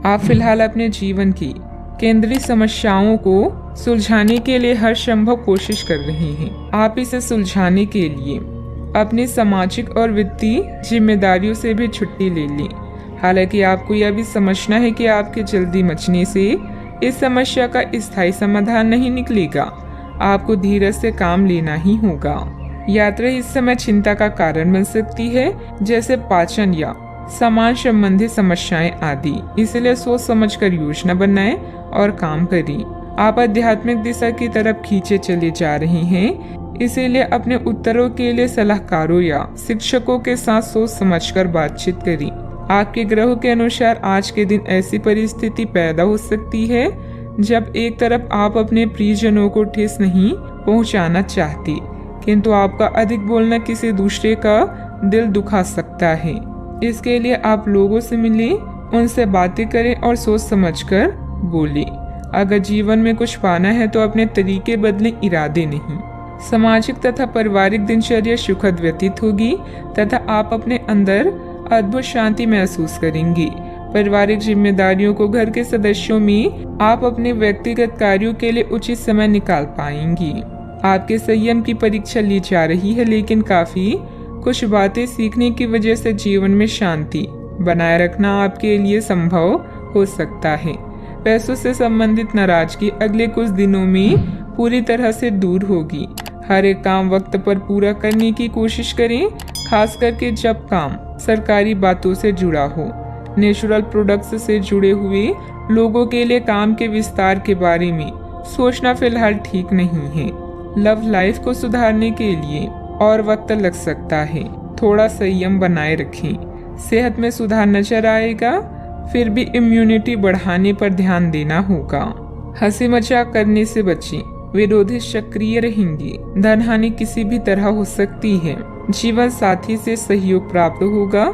आप फिलहाल अपने जीवन की केंद्रीय समस्याओं को सुलझाने के लिए हर संभव कोशिश कर रहे हैं। आप इसे सुलझाने के लिए अपनी सामाजिक और वित्तीय जिम्मेदारियों से भी छुट्टी ले लें। हालांकि आपको यह भी समझना है कि आपके जल्दी मचने से इस समस्या का स्थायी समाधान नहीं निकलेगा। आपको धीरज से काम लेना ही होगा। यात्रा इस समय चिंता का कारण बन सकती है, जैसे पाचन या सामान संबंधी समस्याएं आदि। इसलिए सोच समझकर योजना बनाएं और काम करें। आप आध्यात्मिक दिशा की तरफ खींचे चले जा रहे हैं, इसीलिए अपने उत्तरों के लिए सलाहकारों या शिक्षकों के साथ सोच समझकर बातचीत करें। आपके ग्रहों के अनुसार आज के दिन ऐसी परिस्थिति पैदा हो सकती है जब एक तरफ आप अपने प्रियजनों को ठेस नहीं पहुंचाना चाहते, किंतु आपका अधिक बोलना किसी दूसरे का दिल दुखा सकता है। इसके लिए आप लोगों से मिलें, उनसे बातें करें और सोच समझकर बोलें। अगर जीवन में कुछ पाना है तो अपने तरीके बदलें, इरादे नहीं। सामाजिक तथा पारिवारिक दिनचर्या सुखद व्यतीत होगी तथा आप अपने अंदर अद्भुत शांति महसूस करेंगे। पारिवारिक जिम्मेदारियों को घर के सदस्यों में आप अपने व्यक्तिगत कार्यों के लिए उचित समय निकाल पाएंगी। आपके संयम की परीक्षा ली जा रही है, लेकिन काफी कुछ बातें सीखने की वजह से जीवन में शांति बनाए रखना आपके लिए संभव हो सकता है। पैसों से संबंधित नाराजगी अगले कुछ दिनों में पूरी तरह से दूर होगी। हर एक काम वक्त पर पूरा करने की कोशिश करें, खास करके जब काम सरकारी बातों से जुड़ा हो। नेचुरल प्रोडक्ट्स से जुड़े हुए लोगों के लिए काम के विस्तार के बारे में सोचना फिलहाल ठीक नहीं है। लव लाइफ को सुधारने के लिए और वक्त लग सकता है, थोड़ा संयम बनाए रखें। सेहत में सुधार नजर आएगा, फिर भी इम्यूनिटी बढ़ाने पर ध्यान देना होगा। हंसी मजाक करने से बचें, विरोधी सक्रिय रहेंगे। धन हानि किसी भी तरह हो सकती है। जीवन साथी से सहयोग प्राप्त होगा।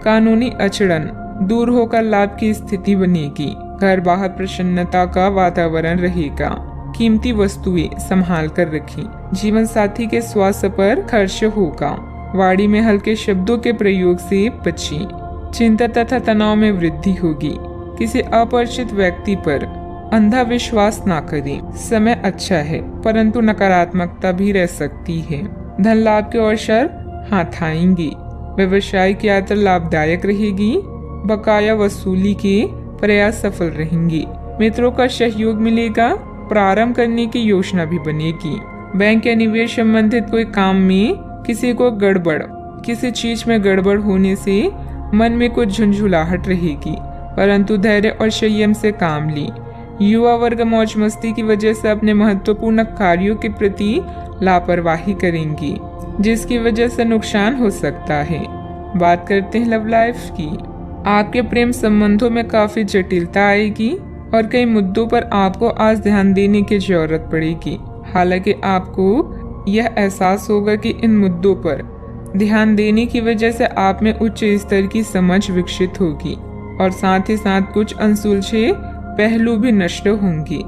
कानूनी अड़चन दूर होकर लाभ की स्थिति बनेगी। घर बाहर प्रसन्नता का वातावरण रहेगा। कीमती वस्तुएं संभाल कर रखें। जीवन साथी के स्वास्थ्य पर खर्च होगा। वाणी में हल्के शब्दों के प्रयोग से बचें। चिंता तथा तनाव में वृद्धि होगी। किसी अपरिचित व्यक्ति पर अंधा विश्वास ना करें। समय अच्छा है, परंतु नकारात्मकता भी रह सकती है। धन लाभ के अवसर हाथ आएंगे। व्यवसायिक यात्रा लाभदायक रहेगी। बकाया वसूली के प्रयास सफल रहेंगे। मित्रों का सहयोग मिलेगा। प्रारंभ करने की योजना भी बनेगी। बैंक या निवेश संबंधित कोई काम में किसी चीज में गड़बड़ होने से मन में कुछ झुंझुलाहट रहेगी, परंतु धैर्य और संयम से काम लें। युवा वर्ग मौज मस्ती की वजह से अपने महत्वपूर्ण कार्यों के प्रति लापरवाही करेंगी, जिसकी वजह से नुकसान हो सकता है। बात करते हैं लव लाइफ की। आपके प्रेम संबंधों में काफी जटिलता आएगी और कई मुद्दों पर आपको आज ध्यान देने की जरूरत पड़ेगी। हालांकि आपको यह एहसास होगा कि इन मुद्दों पर ध्यान देने की वजह से आप में उच्च स्तर की समझ विकसित होगी और साथ ही साथ कुछ अनसुलझे पहलू भी नष्ट होंगे।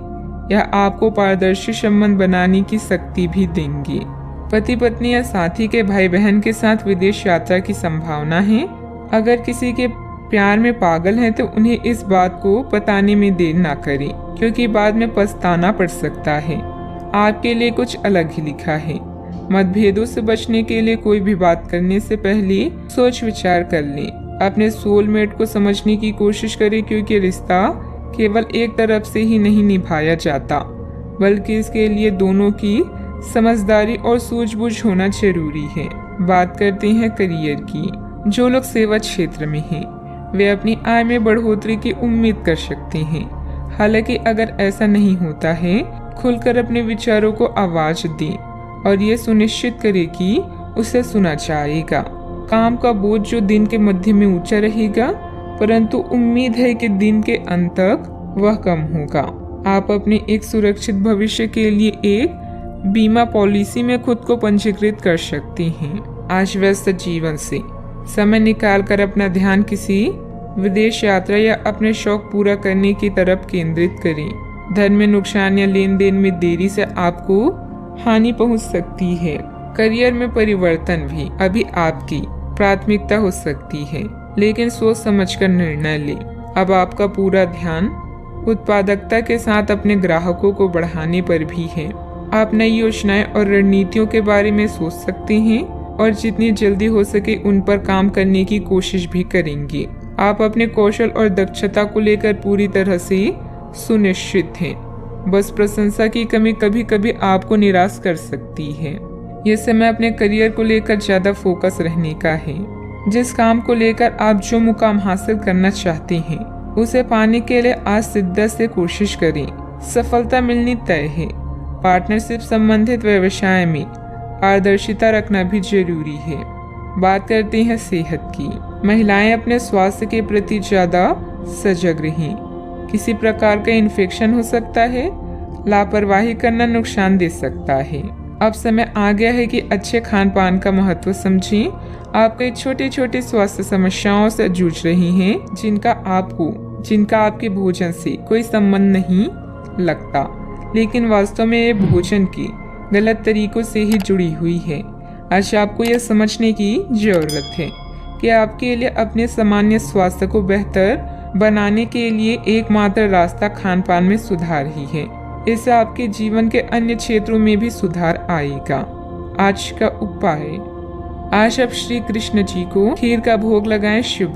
यह आपको पारदर्शी संबंध बनाने की शक्ति भी देंगे। पति पत्नी या साथी के भाई बहन के साथ विदेश यात्रा की संभावना है। अगर किसी के प्यार में पागल हैं तो उन्हें इस बात को बताने में देर ना करें, क्योंकि बाद में पछताना पड़ सकता है। आपके लिए कुछ अलग ही लिखा है। मतभेदों से बचने के लिए कोई भी बात करने से पहले सोच विचार कर लें। अपने सोलमेट को समझने की कोशिश करें, क्योंकि रिश्ता केवल एक तरफ से ही नहीं निभाया जाता, बल्कि इसके लिए दोनों की समझदारी और सूझबूझ होना जरूरी है। बात करते हैं करियर की। जो लोग सेवा क्षेत्र में हैं, वे अपनी आय में बढ़ोतरी की उम्मीद कर सकते हैं। हालांकि अगर ऐसा नहीं होता है, खुलकर अपने विचारों को आवाज दें और ये सुनिश्चित करें कि उसे सुना जाएगा। काम का बोझ जो दिन के मध्य में ऊंचा रहेगा, परंतु उम्मीद है कि दिन के अंत तक वह कम होगा। आप अपने एक सुरक्षित भविष्य के लिए एक बीमा पॉलिसी में खुद को पंजीकृत कर सकते हैं। आज व्यस्त जीवन से समय निकालकर अपना ध्यान किसी विदेश यात्रा या अपने शौक पूरा करने की तरफ केंद्रित करें। धन में नुकसान या लेन देन में देरी से आपको हानि पहुंच सकती है। करियर में परिवर्तन भी अभी आपकी प्राथमिकता हो सकती है, लेकिन सोच समझकर निर्णय लें। अब आपका पूरा ध्यान उत्पादकता के साथ अपने ग्राहकों को बढ़ाने पर भी है। आप नई योजनाएं और रणनीतियों के बारे में सोच सकते हैं और जितनी जल्दी हो सके उन पर काम करने की कोशिश भी करेंगे। आप अपने कौशल और दक्षता को लेकर पूरी तरह से सुनिश्चित हैं। बस प्रशंसा की कमी कभी कभी आपको निराश कर सकती है। ये समय अपने करियर को लेकर ज्यादा फोकस रहने का है। जिस काम को लेकर आप जो मुकाम हासिल करना चाहते हैं उसे पाने के लिए आज शिद्दत से कोशिश करें। सफलता मिलनी तय है। पार्टनरशिप संबंधित व्यवसाय में पारदर्शिता रखना भी जरूरी है। बात करते हैं सेहत की। महिलाएं अपने स्वास्थ्य के प्रति ज्यादा सजग रहें। किसी प्रकार का इन्फेक्शन हो सकता है। लापरवाही करना नुकसान दे सकता है। अब समय आ गया है कि अच्छे खान पान का महत्व समझें। आप कई छोटी छोटी स्वास्थ्य समस्याओं से जूझ रही हैं जिनका आपके भोजन से कोई संबंध नहीं लगता, लेकिन वास्तव में ये भोजन के गलत तरीकों से ही जुड़ी हुई है। आज आपको यह समझने की जरूरत है कि आपके लिए अपने सामान्य स्वास्थ्य को बेहतर बनाने के लिए एकमात्र रास्ता खान पान में सुधार ही है। इससे आपके जीवन के अन्य क्षेत्रों में भी सुधार आएगा। आज का उपाय, आज आप श्री कृष्ण जी को खीर का भोग लगाएं। शुभ